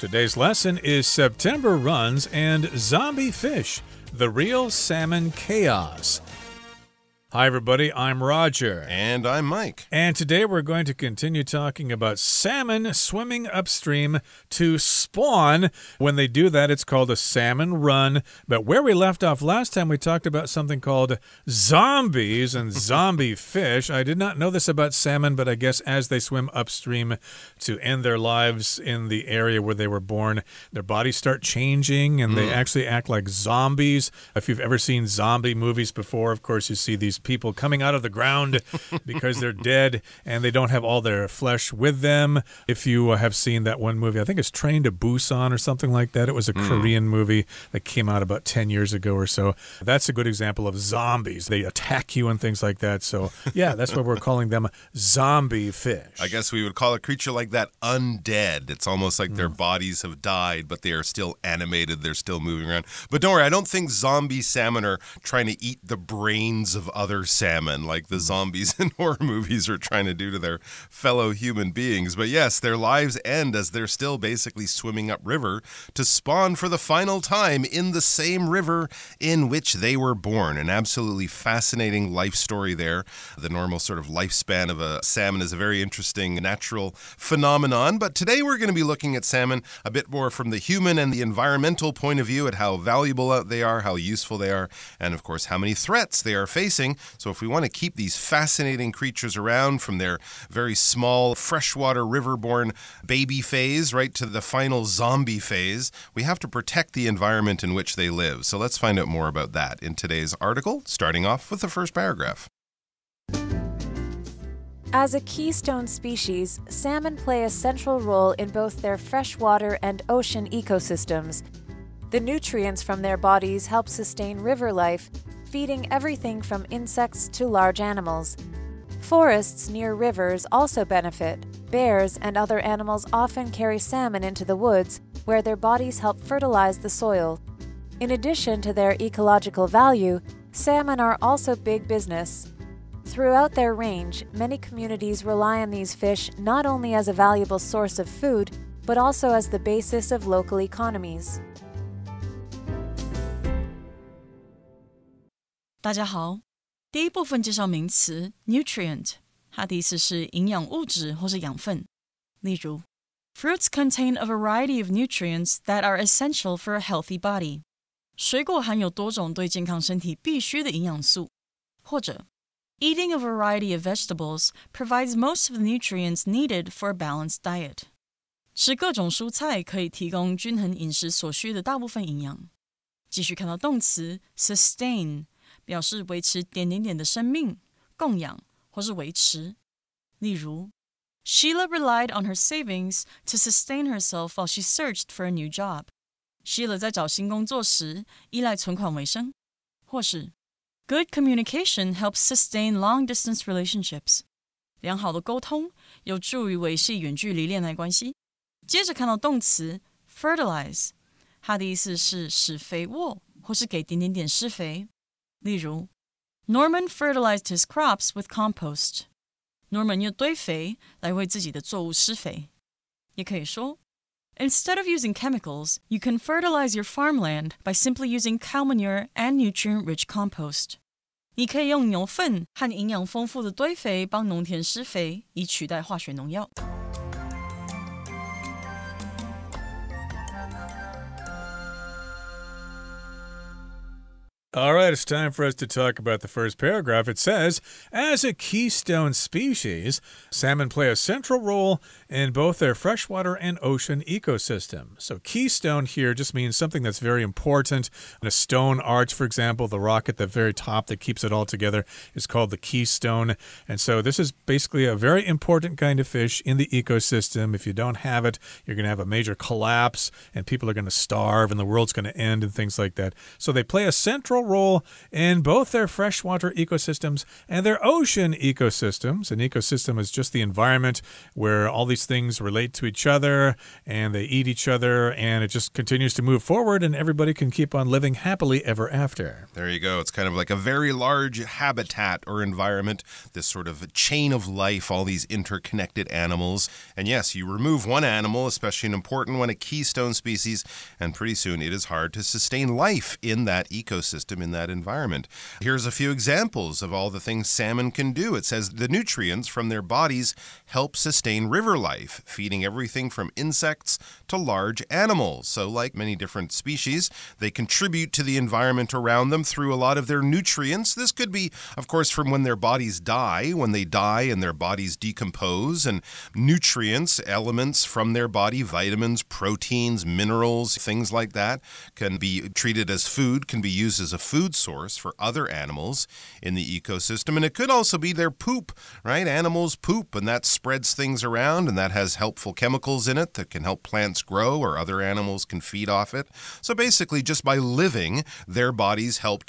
Today's lesson is September runs and zombie fish, the real salmon chaos. Hi, everybody. I'm Roger. And I'm Mike. And today we're going to continue talking about salmon swimming upstream to spawn. When they do that, it's called a salmon run. But where we left off last time, we talked about something called zombies and zombie fish. I did not know this about salmon, but I guess as they swim upstream to end their lives in the area where they were born, their bodies start changing and they actually act like zombies. If you've ever seen zombie movies before, of course, you see these people coming out of the ground because they're dead and they don't have all their flesh with them. If you have seen that one movie, I think it's Train to Busan or something like that. It was a Korean movie that came out about 10 years ago or so. That's a good example of zombies. They attack you and things like that. So, yeah, that's why we're calling them zombie fish. I guess we would call a creature like that undead. It's almost like their bodies have died, but they are still animated. They're still moving around. But don't worry, I don't think zombie salmon are trying to eat the brains of other salmon like the zombies in horror movies are trying to do to their fellow human beings. But yes, their lives end as they're still basically swimming upriver to spawn for the final time in the same river in which they were born. An absolutely fascinating life story there. The normal sort of lifespan of a salmon is a very interesting natural phenomenon. But today we're going to be looking at salmon a bit more from the human and the environmental point of view, at how valuable they are, how useful they are, and of course how many threats they are facing. So if we want to keep these fascinating creatures around from their very small freshwater river-born baby phase right to the final zombie phase, we have to protect the environment in which they live. So let's find out more about that in today's article, starting off with the first paragraph. As a keystone species, salmon play a central role in both their freshwater and ocean ecosystems. The nutrients from their bodies help sustain river life, feeding everything from insects to large animals. Forests near rivers also benefit. Bears and other animals often carry salmon into the woods, where their bodies help fertilize the soil. In addition to their ecological value, salmon are also big business. Throughout their range, many communities rely on these fish not only as a valuable source of food, but also as the basis of local economies. 大家好，第一部分介绍名词 nutrient， 它的意思是营养物质或是养分。例如 Fruits contain a variety of nutrients that are essential for a healthy body. 水果含有多种对健康身体必需的营养素。或者 Eating a variety of vegetables provides most of the nutrients needed for a balanced diet. 吃各种蔬菜可以提供均衡饮食所需的大部分营养。继续看到动词 sustain，表示维持点的生命、供养或是维持。例如 Sheila relied on her savings to sustain herself while she searched for a new job. Sheila 在找新工作时依赖存款为生。或是 Good communication helps sustain long-distance relationships. 良好的沟通有助于维系远距离恋爱关系。接着看到动词 fertilize， 它的意思是使肥沃或是给点施肥。例如 Norman fertilized his crops with compost. Norman 用堆肥来为自己的作物施肥。也可以说 Instead of using chemicals, you can fertilize your farmland by simply using cow manure and nutrient-rich compost. 你可以用牛粪和营养丰富的堆肥帮农田施肥，以取代化学农药。All right, it's time for us to talk about the first paragraph. It says, as a keystone species, salmon play a central role in both their freshwater and ocean ecosystem. So keystone here just means something that's very important. In a stone arch, for example, the rock at the very top that keeps it all together is called the keystone. And so this is basically a very important kind of fish in the ecosystem. If you don't have it, you're going to have a major collapse and people are going to starve and the world's going to end and things like that. So they play a central role in both their freshwater ecosystems and their ocean ecosystems. An ecosystem is just the environment where all these things relate to each other and they eat each other, and it just continues to move forward and everybody can keep on living happily ever after. There you go. It's kind of like a very large habitat or environment, this sort of chain of life, all these interconnected animals. And yes, you remove one animal, especially an important one, a keystone species, and pretty soon it is hard to sustain life in that ecosystem, in that environment. Here's a few examples of all the things salmon can do. It says the nutrients from their bodies help sustain river life, feeding everything from insects to large animals. So like many different species, they contribute to the environment around them through a lot of their nutrients. This could be, of course, from when their bodies die, when they die and their bodies decompose, and nutrients, elements from their body, vitamins, proteins, minerals, things like that, can be treated as food, can be used as a food source for other animals in the ecosystem. And it could also be their poop, right? Animals poop, and that spreads things around, and that has helpful chemicals in it that can help plants grow, or other animals can feed off it. So basically, just by living, their bodies help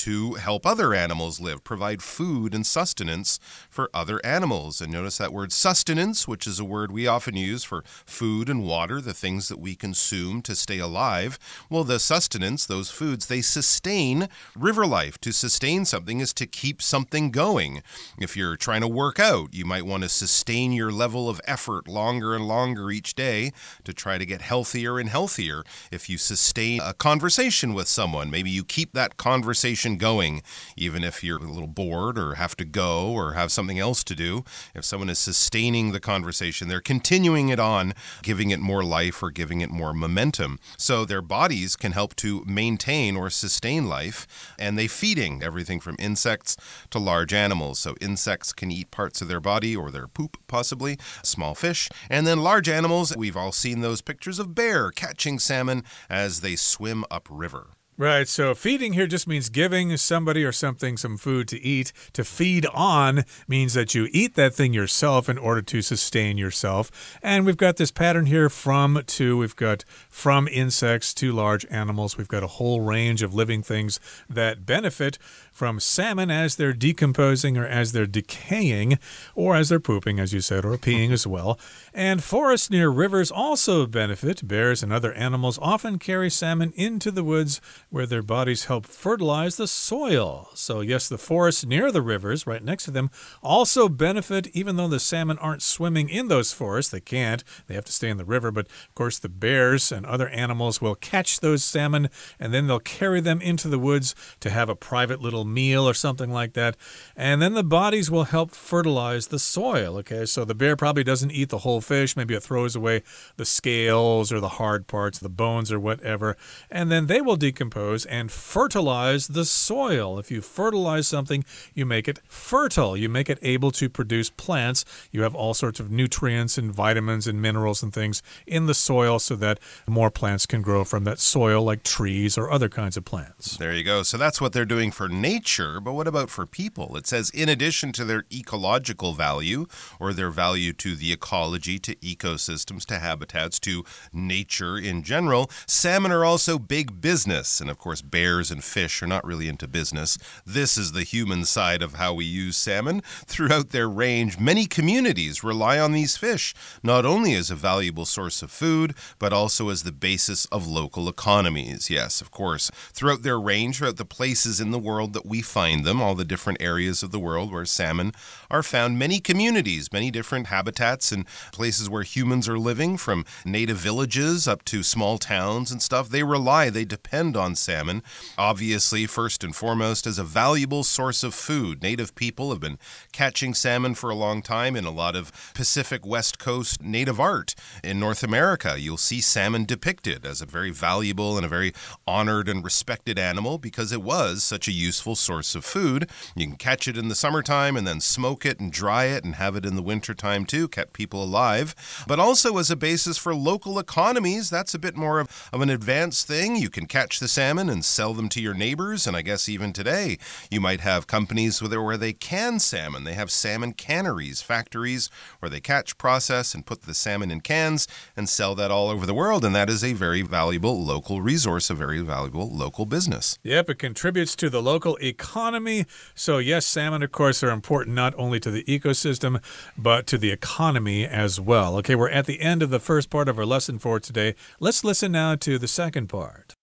other animals live, provide food and sustenance for other animals. And notice that word sustenance, which is a word we often use for food and water, the things that we consume to stay alive. Well, the sustenance, those foods, they sustain river life. To sustain something is to keep something going. If you're trying to work out, you might want to sustain your level of effort longer and longer each day to try to get healthier and healthier. If you sustain a conversation with someone, maybe you keep that conversation going, even if you're a little bored or have to go or have something else to do. If someone is sustaining the conversation, they're continuing it on, giving it more life or giving it more momentum. So their bodies can help to maintain or sustain life, and they feeding everything from insects to large animals. So insects can eat parts of their body or their poop, possibly, small fish. And then large animals, we've all seen those pictures of bear catching salmon as they swim upriver. Right, so feeding here just means giving somebody or something some food to eat. To feed on means that you eat that thing yourself in order to sustain yourself. And we've got this pattern here from to. We've got from insects to large animals. We've got a whole range of living things that benefit from salmon as they're decomposing or as they're decaying or as they're pooping, as you said, or peeing as well. And forests near rivers also benefit. Bears and other animals often carry salmon into the woods where their bodies help fertilize the soil. So yes, the forests near the rivers, right next to them, also benefit, even though the salmon aren't swimming in those forests. They can't. They have to stay in the river. But of course, the bears and other animals will catch those salmon, and then they'll carry them into the woods to have a private little meal or something like that. And then the bodies will help fertilize the soil. Okay, so the bear probably doesn't eat the whole fish. Maybe it throws away the scales or the hard parts, the bones or whatever. And then they will decompose and fertilize the soil. If you fertilize something, you make it fertile. You make it able to produce plants. You have all sorts of nutrients and vitamins and minerals and things in the soil so that more plants can grow from that soil, like trees or other kinds of plants. There you go. So that's what they're doing for nature, but what about for people? It says, in addition to their ecological value, or their value to the ecology, to ecosystems, to habitats, to nature in general, salmon are also big business. And of course, bears and fish are not really into business. This is the human side of how we use salmon. Throughout their range, many communities rely on these fish, not only as a valuable source of food, but also as the basis of local economies. Yes, of course, throughout their range, throughout the places in the world that we find them, all the different areas of the world where salmon are found, many communities, many different habitats and places where humans are living, from native villages up to small towns and stuff, they depend on salmon, obviously, first and foremost, as a valuable source of food. Native people have been catching salmon for a long time in a lot of Pacific West Coast native art. In North America, you'll see salmon depicted as a very valuable and a very honored and respected animal because it was such a useful source of food. You can catch it in the summertime and then smoke it and dry it and have it in the wintertime too, kept people alive. But also as a basis for local economies, that's a bit more of an advanced thing. You can catch the salmon salmon and sell them to your neighbors. And I guess even today, you might have companies where they can salmon. They have salmon canneries, factories where they catch, process, and put the salmon in cans and sell that all over the world. And that is a very valuable local resource, a very valuable local business. Yep, it contributes to the local economy. So yes, salmon, of course, are important not only to the ecosystem, but to the economy as well. Okay, we're at the end of the first part of our lesson for today. Let's listen now to the second part.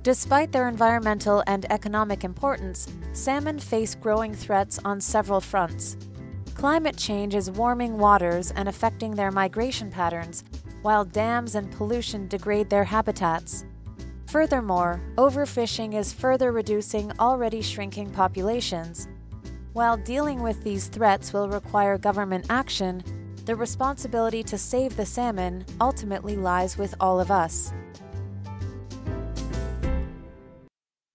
Despite their environmental and economic importance, salmon face growing threats on several fronts. Climate change is warming waters and affecting their migration patterns, while dams and pollution degrade their habitats. Furthermore, overfishing is further reducing already shrinking populations. While dealing with these threats will require government action, the responsibility to save the salmon ultimately lies with all of us.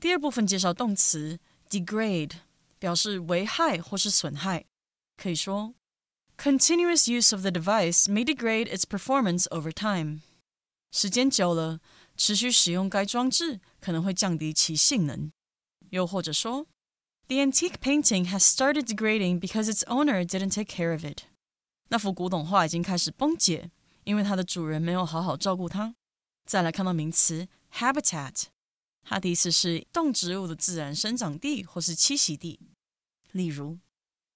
第二部分介绍动词 degrade， 表示危害或是损害。可以说 Continuous use of the device may degrade its performance over time. 时间久了，持续使用该装置可能会降低其性能。又或者说 The antique painting has started degrading because its owner didn't take care of it. 那幅古董画已经开始崩解，因为它的主人没有好好照顾它。再来看到名词 habitat， 它的意思是动植物的自然生长地或是栖息地。例如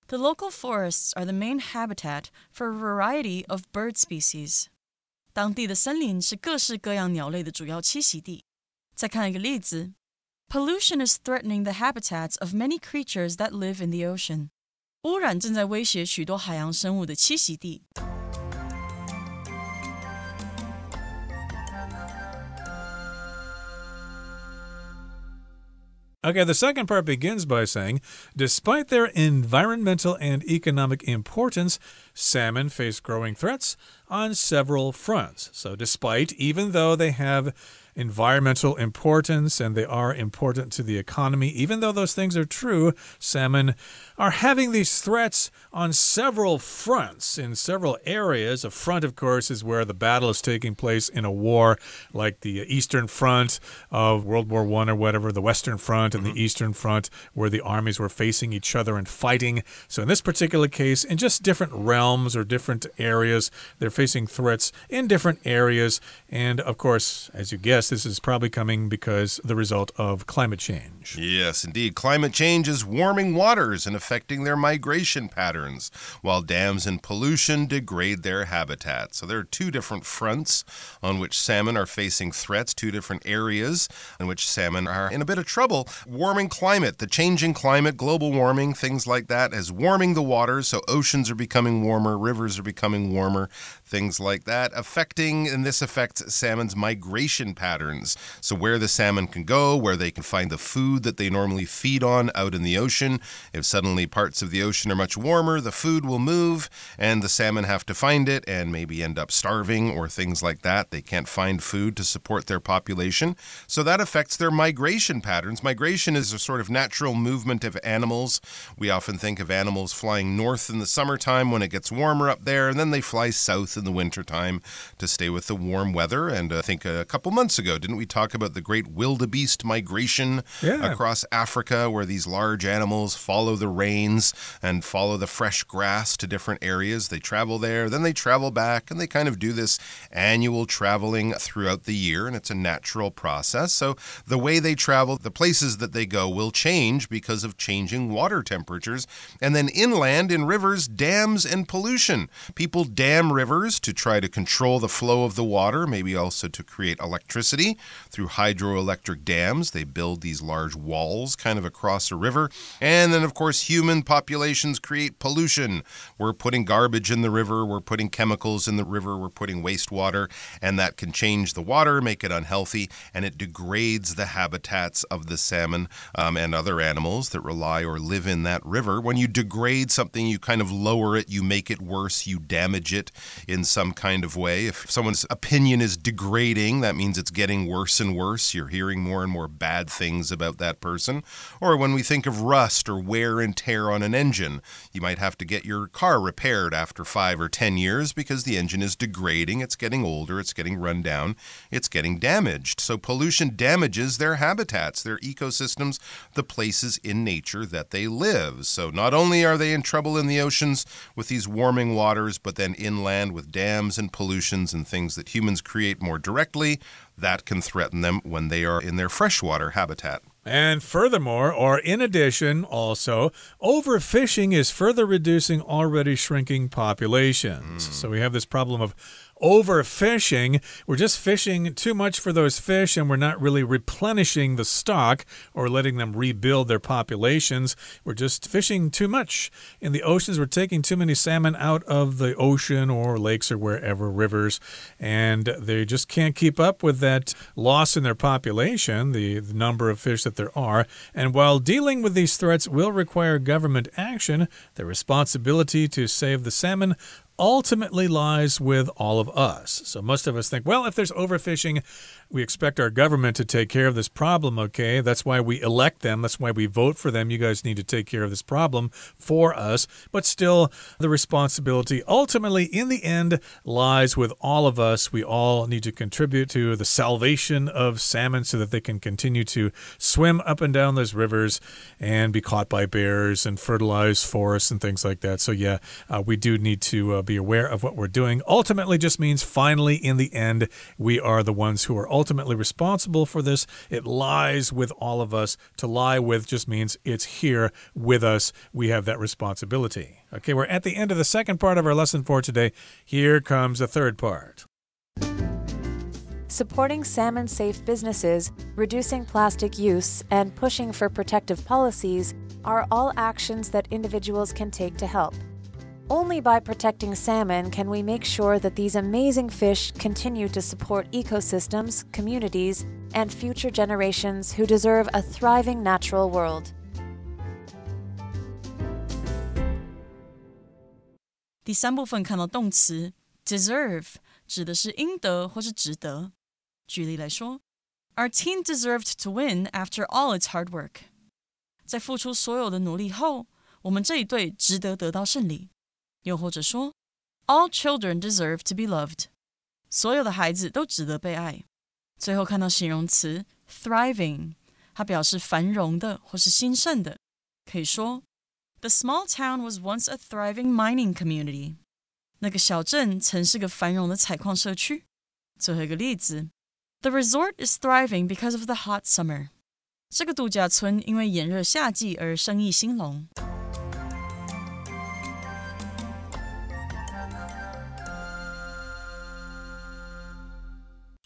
The local forests are the main habitat for a variety of bird species. 当地的森林是各式各样鸟类的主要栖息地。再看一个例子 Pollution is threatening the habitats of many creatures that live in the ocean. 污染正在威胁许多海洋生物的栖息地。Okay, the second part begins by saying, despite their environmental and economic importance, salmon face growing threats on several fronts. So despite, even though they have environmental importance and they are important to the economy, even though those things are true, salmon are having these threats on several fronts, in several areas. A front, of course, is where the battle is taking place in a war, like the Eastern Front of World War I or whatever, the Western Front and the Eastern Front, where the armies were facing each other and fighting. So in this particular case, in just different realms or different areas, they're facing threats in different areas. And of course, as you guessed, this is probably coming because the result of climate change. Yes, indeed. Climate change is warming waters and affecting their migration patterns, while dams and pollution degrade their habitat. So there are two different fronts on which salmon are facing threats, two different areas in which salmon are in a bit of trouble. Warming climate, the changing climate, global warming, things like that, is warming the waters. So oceans are becoming warmer, rivers are becoming warmer, things like that, and this affects salmon's migration patterns. So where the salmon can go, where they can find the food that they normally feed on out in the ocean. If suddenly parts of the ocean are much warmer, the food will move and the salmon have to find it and maybe end up starving or things like that. They can't find food to support their population. So that affects their migration patterns. Migration is a sort of natural movement of animals. We often think of animals flying north in the summertime when it gets warmer up there, and then they fly south in the wintertime to stay with the warm weather. And I think a couple months ago, didn't we talk about the great wildebeest migration across Africa, where these large animals follow the rains and follow the fresh grass to different areas? They travel there, then they travel back, and they kind of do this annual traveling throughout the year, and it's a natural process. So the way they travel, the places that they go will change because of changing water temperatures. And then inland, in rivers, dams and pollution. People dam rivers to try to control the flow of the water, maybe also to create electricity through hydroelectric dams. They build these large walls kind of across a river. And then, of course, human populations create pollution. We're putting garbage in the river, we're putting chemicals in the river, we're putting wastewater, and that can change the water, make it unhealthy, and it degrades the habitats of the salmon and other animals that rely or live in that river. When you degrade something, you kind of lower it, you make it worse, you damage it in in some kind of way. If someone's opinion is degrading, that means it's getting worse and worse. You're hearing more and more bad things about that person. Or when we think of rust or wear and tear on an engine, you might have to get your car repaired after 5 or 10 years because the engine is degrading, it's getting older, it's getting run down, it's getting damaged. So pollution damages their habitats, their ecosystems, the places in nature that they live. So not only are they in trouble in the oceans with these warming waters, but then inland with dams and pollutions and things that humans create more directly, that can threaten them when they are in their freshwater habitat. And furthermore, or in addition, also, overfishing is further reducing already shrinking populations. So we have this problem of overfishing. We're just fishing too much for those fish, and we're not really replenishing the stock or letting them rebuild their populations. We're just fishing too much in the oceans. We're taking too many salmon out of the ocean or lakes or wherever, rivers, and they just can't keep up with that loss in their population, the number of fish that there are. And while dealing with these threats will require government action, the responsibility to save the salmon ultimately lies with all of us. So most of us think, well, if there's overfishing, we expect our government to take care of this problem, okay? That's why we elect them. That's why we vote for them. You guys need to take care of this problem for us. But still, the responsibility ultimately, in the end, lies with all of us. We all need to contribute to the salvation of salmon so that they can continue to swim up and down those rivers and be caught by bears and fertilize forests and things like that. So yeah, we do need to be aware of what we're doing. Ultimately just means finally, in the end, we are the ones who are ultimately responsible for this. It lies with all of us. To lie with just means it's here with us. We have that responsibility. Okay, we're at the end of the second part of our lesson for today. Here comes the third part. Supporting salmon-safe businesses, reducing plastic use, and pushing for protective policies are all actions that individuals can take to help. Only by protecting salmon can we make sure that these amazing fish continue to support ecosystems, communities, and future generations who deserve a thriving natural world. 第三部分看到动词 deserve 指的是应得或是值得。举例来说 Our team deserved to win after all its hard work. 在付出所有的努力后，我们这一队值得得到胜利。又或者说 All children deserve to be loved. 所有的孩子都值得被爱。最后看到形容词 thriving 它表示繁荣的或是兴盛的。可以说 The small town was once a thriving mining community. 那个小镇曾是个繁荣的采矿社区。最后一个例子 The resort is thriving because of the hot summer. 这个度假村因为炎热夏季而生意兴隆。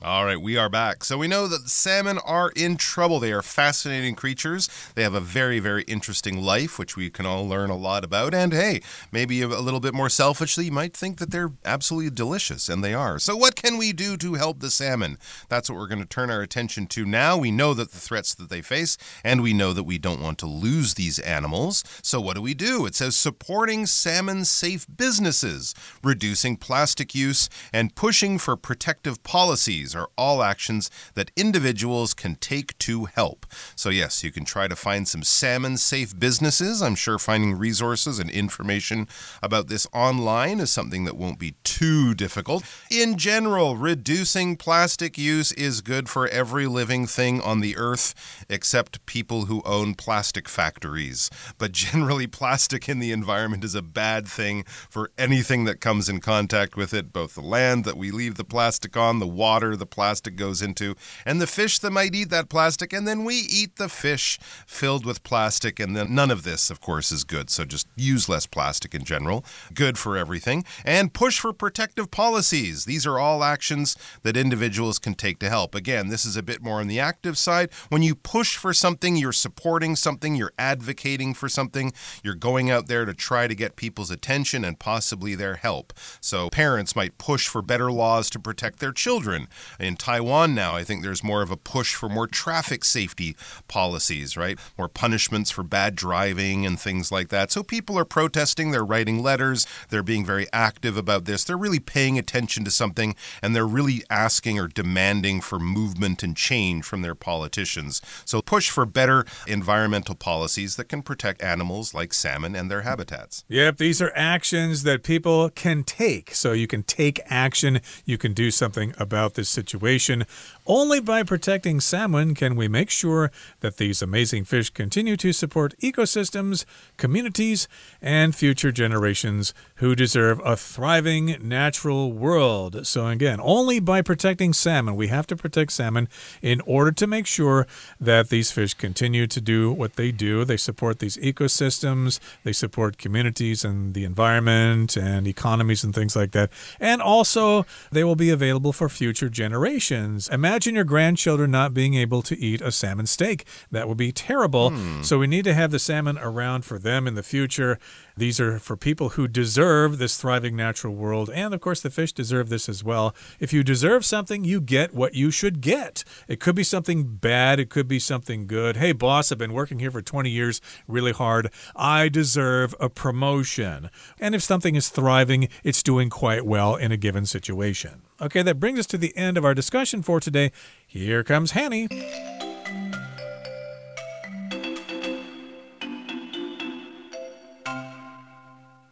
All right, we are back. So we know that the salmon are in trouble. They are fascinating creatures. They have a very, very interesting life, which we can all learn a lot about. And hey, maybe a little bit more selfishly, you might think that they're absolutely delicious, and they are. So what can we do to help the salmon? That's what we're going to turn our attention to now. We know that the threats that they face, and we know that we don't want to lose these animals. So what do? It says supporting salmon-safe businesses, reducing plastic use, and pushing for protective policies are all actions that individuals can take to help. So yes, you can try to find some salmon-safe businesses. I'm sure finding resources and information about this online is something that won't be too difficult. In general, reducing plastic use is good for every living thing on the earth, except people who own plastic factories. But generally, plastic in the environment is a bad thing for anything that comes in contact with it, both the land that we leave the plastic on, the water the plastic goes into, and the fish that might eat that plastic, and then we eat the fish filled with plastic, and then none of this, of course, is good. So just use less plastic in general. Good for everything. And push for protective policies. These are all actions that individuals can take to help. Again, this is a bit more on the active side. When you push for something, you're supporting something, you're advocating for something, you're going out there to try to get people's attention and possibly their help. So parents might push for better laws to protect their children. In Taiwan now, I think there's more of a push for more traffic safety policies, right? More punishments for bad driving and things like that. So people are protesting, they're writing letters, they're being very active about this. They're really paying attention to something, and they're really asking or demanding for movement and change from their politicians. So push for better environmental policies that can protect animals like salmon and their habitats. Yep, these are actions that people can take. So you can take action, you can do something about this situation. Only by protecting salmon can we make sure that these amazing fish continue to support ecosystems, communities, and future generations who deserve a thriving natural world. So again, only by protecting salmon, we have to protect salmon in order to make sure that these fish continue to do what they do. They support these ecosystems, they support communities and the environment and economies and things like that. And also, they will be available for future generations. Imagine your grandchildren not being able to eat a salmon steak. That would be terrible. So we need to have the salmon around for them in the future. These are for people who deserve this thriving natural world. And of course, the fish deserve this as well. If you deserve something, you get what you should get. It could be something bad. It could be something good. Hey, boss, I've been working here for 20 years really hard. I deserve a promotion. And if something is thriving, it's doing quite well in a given situation. Okay, that brings us to the end of our discussion for today. Here comes Hanny.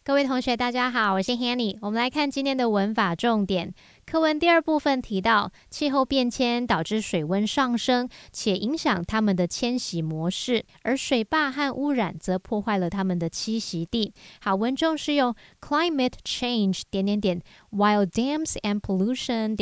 各位同学大家好，我是 Hanny。 我们来看今天的文法重点。课文第二部分提到，气候变迁导致水温上升，且影响它们的迁徙模式，而水坝和污染则破坏了它们的栖息地。好，文中是用 climate change ... while dams and pollution ...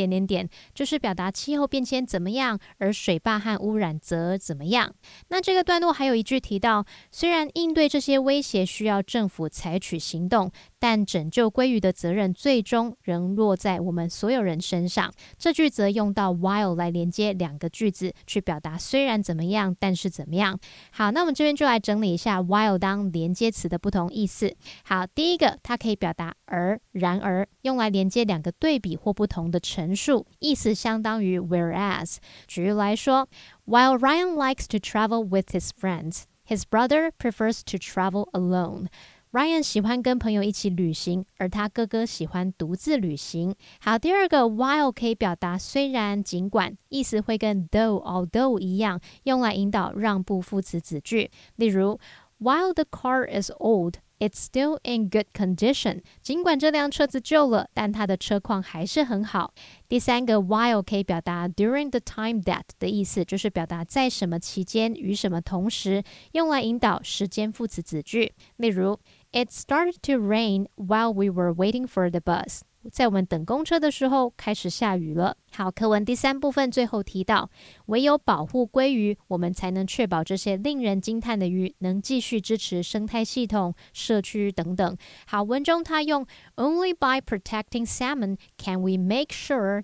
就是表达气候变迁怎么样，而水坝和污染则怎么样。那这个段落还有一句提到，虽然应对这些威胁需要政府采取行动，但拯救鲑鱼的责任最终仍落在我们所有人身上。这句则用到 while 来连接两个句子，去表达虽然怎么样，但是怎么样。好，那我们这边就来整理一下 while 当连接词的不同意思。好，第一个，它可以表达而、然而，用来连接两个对比或不同的陈述，意思相当于 whereas。举例来说， While Ryan likes to travel with his friends, his brother prefers to travel alone.Ryan 喜欢跟朋友一起旅行，而他哥哥喜欢独自旅行。好，第二个 while 可以表达虽然、尽管，意思会跟 although 一样，用来引导让步副词子句。例如 While the car is old, it's still in good condition. 尽管这辆车子旧了，但它的车况还是很好。第三个 while 可以表达 during the time that 的意思，就是表达在什么期间与什么同时，用来引导时间副词子句。例如It started to rain while we were waiting for the bus. 在我们等公车的时候，开始下雨了。好，课文第三部分最后提到，唯有保护鲑鱼，我们才能确保这些令人惊叹的鱼能继续支持生态系统、社区等等。好，文中他用 Only by protecting salmon can we make sure ...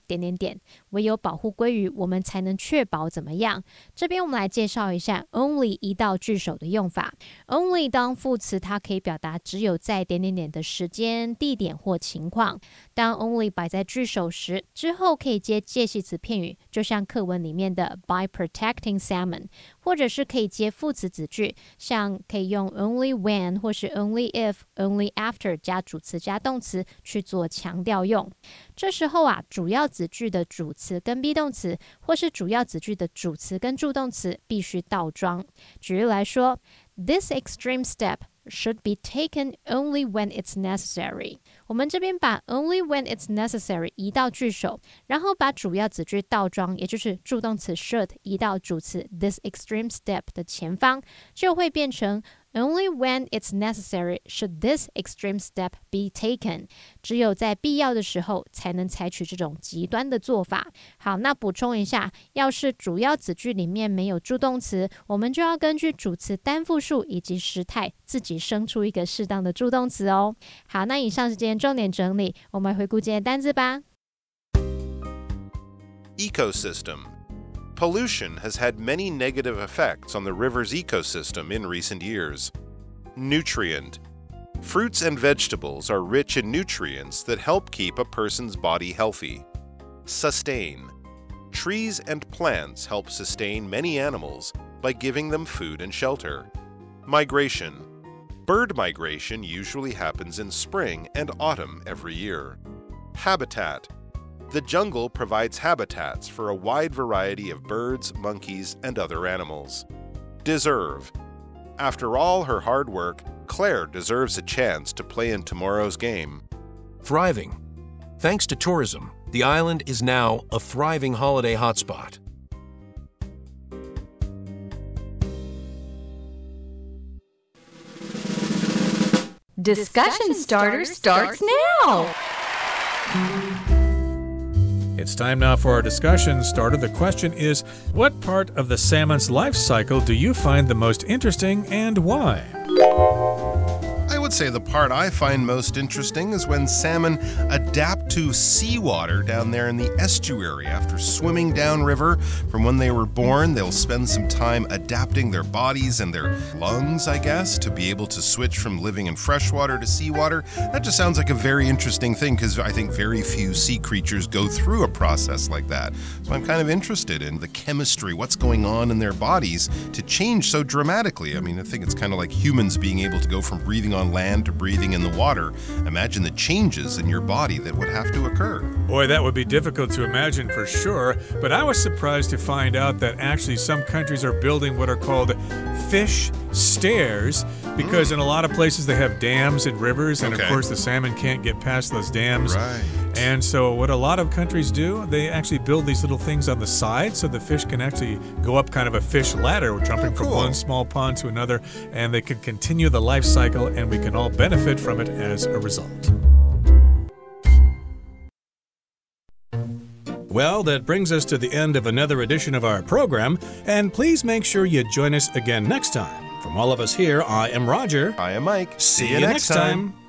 唯有保护鲑鱼，我们才能确保怎么样。这边我们来介绍一下 only 一到句首的用法。Only 当副词，它可以表达只有在的时间、地点或情况。当 only 摆在句首时，之后可以接介系词片语，就像课文里面的 by protecting salmon， 或者是可以接副词子句，像可以用 only when 或是 only if、only after 加主词加动词去做强调用。这时候啊，主要子句的主词跟 be 动词，或是主要子句的主词跟助动词必须倒装。举例来说 ，This extreme step should be taken only when it's necessary. 我们这边把 only when it's necessary 移到句首，然后把主要子句倒装，也就是助动词 should 移到主词 this extreme step 的前方，就会变成Only when it's necessary should this extreme step be taken. 只有在必要的时候才能采取这种极端的做法。好，那补充一下，要是主要子句里面没有助动词，我们就要根据主词单复数以及时态自己生出一个适当的助动词哦。好，那以上是今天重点整理，我们来回顾今天的单字吧。Ecosystem.Pollution has had many negative effects on the river's ecosystem in recent years. Nutrient. Fruits and vegetables are rich in nutrients that help keep a person's body healthy. Sustain. Trees and plants help sustain many animals by giving them food and shelter. Migration. Bird migration usually happens in spring and autumn every year. Habitat. The jungle provides habitats for a wide variety of birds, monkeys, and other animals. Deserve. After all her hard work, Claire deserves a chance to play in tomorrow's game. Thriving. Thanks to tourism, the island is now a thriving holiday hotspot. Discussion Starter starts now! It's time now for our discussion starter. The question is, what part of the salmon's life cycle do you find the most interesting and why? I would say the part I find most interesting is when salmon adapt to seawater down there in the estuary. After swimming downriver from when they were born, they'll spend some time adapting their bodies and their lungs, I guess, to be able to switch from living in freshwater to seawater. That just sounds like a very interesting thing because I think very few sea creatures go through a process like that. So I'm kind of interested in the chemistry, what's going on in their bodies to change so dramatically. I mean, I think it's kind of like humans being able to go from breathing on land to breathing in the water. Imagine the changes in your body that would have to occur. Boy, that would be difficult to imagine for sure, but I was surprised to find out that actually some countries are building what are called fish stairs because in a lot of places they have dams and rivers, and of course the salmon can't get past those dams. Right. And so what a lot of countries do, they actually build these little things on the side so the fish can actually go up kind of a fish ladder, jumping from one small pond to another, and they can continue the life cycle, and we can all benefit from it as a result. Well, that brings us to the end of another edition of our program, and please make sure you join us again next time. From all of us here, I am Roger. I am Mike. See you next time.